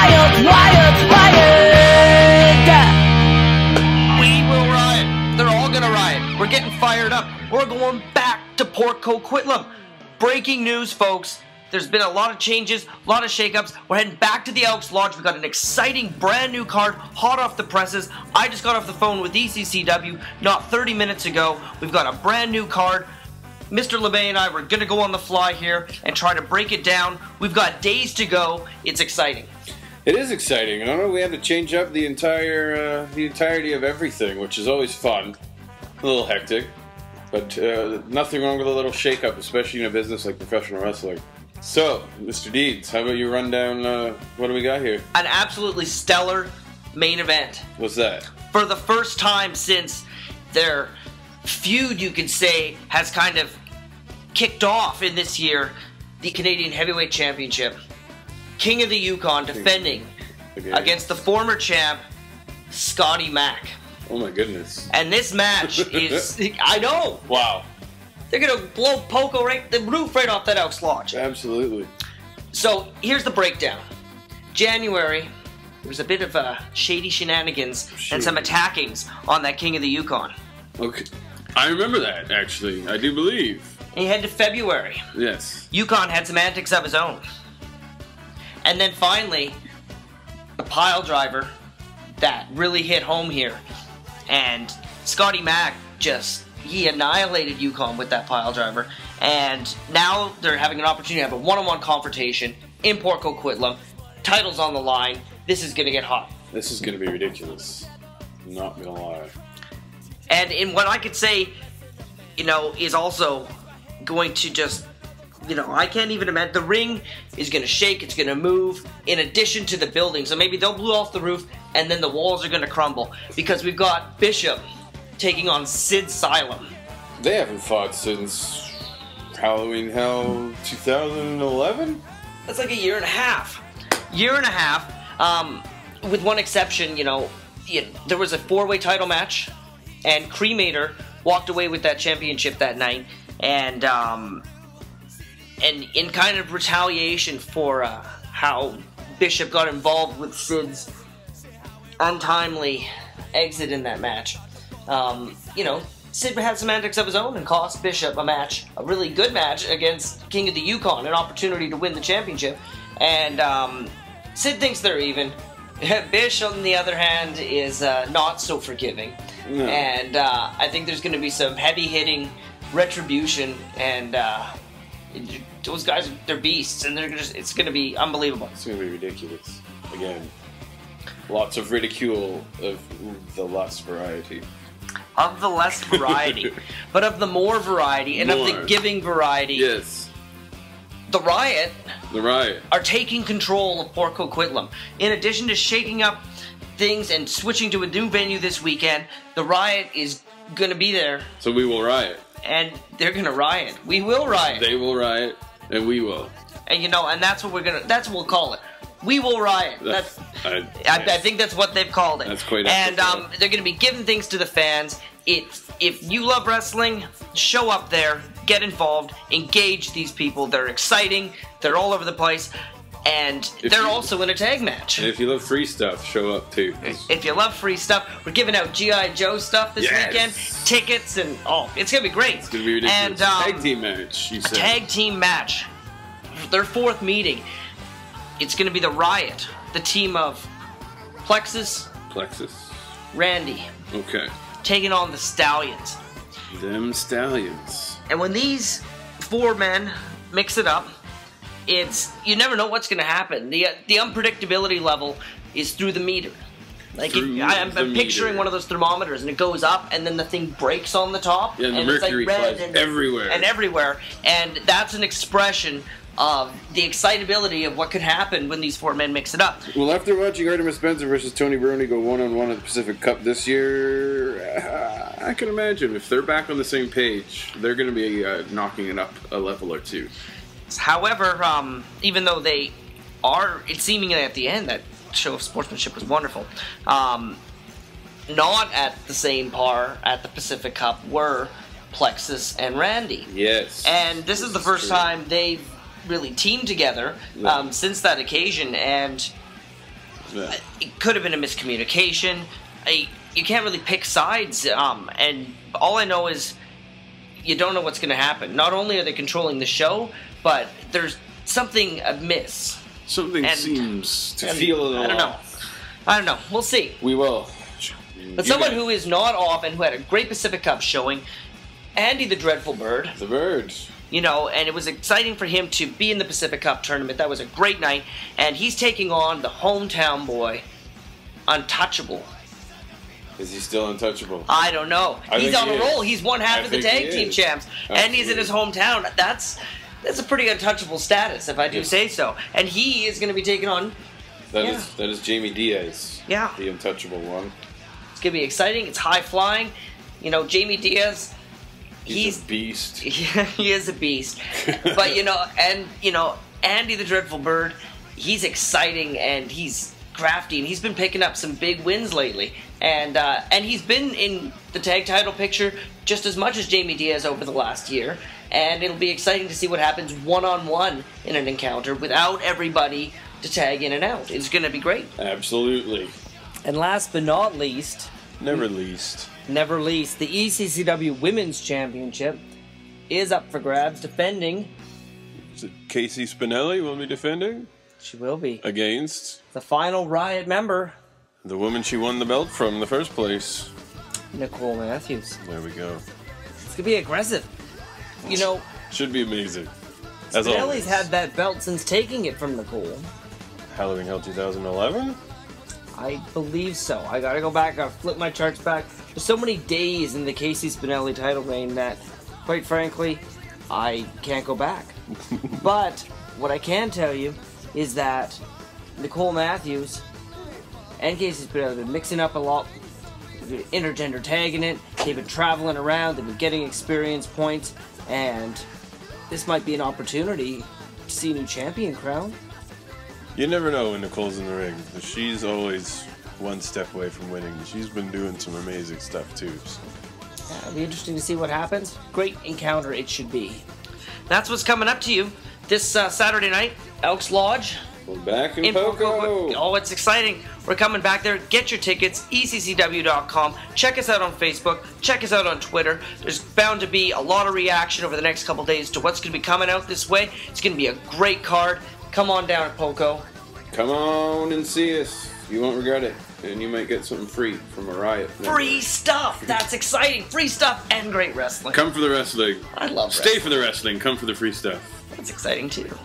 Riot, riot, riot! We will riot. They're all gonna riot. We're getting fired up. We're going back to Port Coquitlam. Breaking news, folks. There's been a lot of changes, a lot of shakeups. We're heading back to the Elks Lodge. We've got an exciting brand new card, hot off the presses. I just got off the phone with ECCW not 30 minutes ago. We've got a brand new card. Mr. Labbé and I were going to go on the fly here and try to break it down. We've got days to go. It's exciting. It is exciting. I don't know, we had to change up the entirety of everything, which is always fun. A little hectic, but nothing wrong with a little shake-up, especially in a business like professional wrestling. So, Mr. Deeds, how about you run down, what do we got here? An absolutely stellar main event. What's that? For the first time since their feud, you could say, has kind of kicked off in this year, the Canadian Heavyweight Championship. King of the Yukon defending against the former champ, Scotty Mack. Oh my goodness. And this match is, I know! Wow. They're gonna blow the roof right off that Elks Lodge. Absolutely. So, here's the breakdown. January, there was a bit of shady shenanigans and some attackings on that King of the Yukon. Okay. I remember that, actually. I do believe. And you head to February. Yes. Yukon had some antics of his own. And then finally, the pile driver that really hit home here. And Scotty Mack he annihilated Yukon with that pile driver. And now they're having an opportunity to have a one-on-one confrontation in Port Coquitlam. Titles on the line. This is going to get hot. This is going to be ridiculous. I'm not going to lie. And in what I could say, is also going to just, I can't even imagine. The ring is going to shake, it's going to move, in addition to the building. So maybe they'll blow off the roof, and then the walls are going to crumble. Because we've got Bishop taking on Sid Asylum. They haven't fought since Halloween Hell 2011? That's like a year and a half. With one exception, there was a four-way title match, and Cremator walked away with that championship that night, and in kind of retaliation for how Bishop got involved with Sid's untimely exit in that match, Sid had some antics of his own and cost Bishop a really good match against King of the Yukon, an opportunity to win the championship, and Sid thinks they're even. Bish, on the other hand, is not so forgiving. No. And I think there's going to be some heavy-hitting retribution, and those guys, they're beasts, and it's going to be unbelievable. It's going to be ridiculous. Again, lots of ridicule of the less variety. Of the less variety, but of the more variety, and of the giving variety. Yes. The Riot are taking control of Port Coquitlam. In addition to shaking up things and switching to a new venue this weekend, the Riot is going to be there. So we will riot. And they're going to riot. We will riot. They will riot, and we will. And and that's what that's what we'll call it. We will riot. I think that's what they've called it. That's quite And they're going to be giving things to the fans. If you love wrestling, show up there, get involved, engage these people. They're exciting. They're all over the place. And they're also in a tag match. And if you love free stuff, show up too. If you love free stuff, we're giving out G.I. Joe stuff this weekend. Tickets and it's going to be great. It's going to be ridiculous. And, tag team match, you said. Tag team match. Their fourth meeting. It's going to be the Riot, the team of Plexus, Randy. Okay. Taking on the Stallions. Them Stallions. And when these four men mix it up, you never know what's going to happen. The unpredictability level is through the meter. I'm picturing one of those thermometers, and it goes up, and then the thing breaks on the top, yeah, and the and mercury it's like red flies everywhere. And that's an expression of the excitability of what could happen when these four men mix it up. Well, after watching Artemis Spencer versus Tony Baroni go one-on-one at the Pacific Cup this year, I can imagine if they're back on the same page, they're going to be knocking it up a level or two. However, even though they are, it's seemingly at the end, that show of sportsmanship was wonderful, not at the same par at the Pacific Cup were Plexus and Randy. Yes. And this is the first time they've really teamed together since that occasion, and Yeah. It could have been a miscommunication. You can't really pick sides, and all I know is you don't know what's going to happen. Not only are they controlling the show, but there's something amiss. Something seems to feel a little I don't know. We'll see. We will. But someone who is not off and who had a great Pacific Cup showing, Andy the Dreadful Bird. The Bird. You know, and it was exciting for him to be in the Pacific Cup tournament. That was a great night. And he's taking on the hometown boy, Untouchable. Is he still untouchable? I don't know. He's on a roll. He's won half of the tag team champs. Absolutely. And he's in his hometown. That's a pretty untouchable status, if I do say so. And he is going to be taking on... That is Jamie Diaz. Yeah. The untouchable one. It's going to be exciting. It's high flying. You know, Jamie Diaz... He's a beast. Yeah, he is a beast. But, Andy the Dreadful Bird, he's exciting and he's crafty and he's been picking up some big wins lately. And he's been in the tag title picture just as much as Jamie Diaz over the last year. And it'll be exciting to see what happens one-on-one in an encounter without everybody to tag in and out. It's going to be great. Absolutely. And last but not least... Never least, the ECCW Women's Championship is up for grabs, defending... Is it Casey Spinelli will be defending? She will be. Against? The final Riot member. The woman she won the belt from in the first place. Nicole Matthews. There we go. It's going to be aggressive. You know... Should be amazing. As Spinelli's always. had that belt since taking it from Nicole. Halloween Hell 2011? I believe so. I gotta go back, I flip my charts back. There's so many days in the Casey Spinelli title reign that, quite frankly, I can't go back. But what I can tell you is that Nicole Matthews and Casey Spinelli have been mixing up a lot, intergender tagging it, they've been traveling around, they've been getting experience points, and this might be an opportunity to see a new champion crowned. You never know when Nicole's in the ring. But she's always one step away from winning. She's been doing some amazing stuff too. So. Yeah, it'll be interesting to see what happens. Great encounter it should be. That's what's coming up to you this Saturday night, Elks Lodge. We're back in Port Poco. Coquitlam. Oh, it's exciting. We're coming back there. Get your tickets, ECCW.com. Check us out on Facebook. Check us out on Twitter. There's bound to be a lot of reaction over the next couple days to what's going to be coming out this way. It's going to be a great card. Come on down to Poco. Come on and see us. You won't regret it. And you might get something free from a Riot member. Free stuff! That's exciting. Free stuff and great wrestling. Come for the wrestling. I love Stay wrestling. for the wrestling. Come for the free stuff. That's exciting too.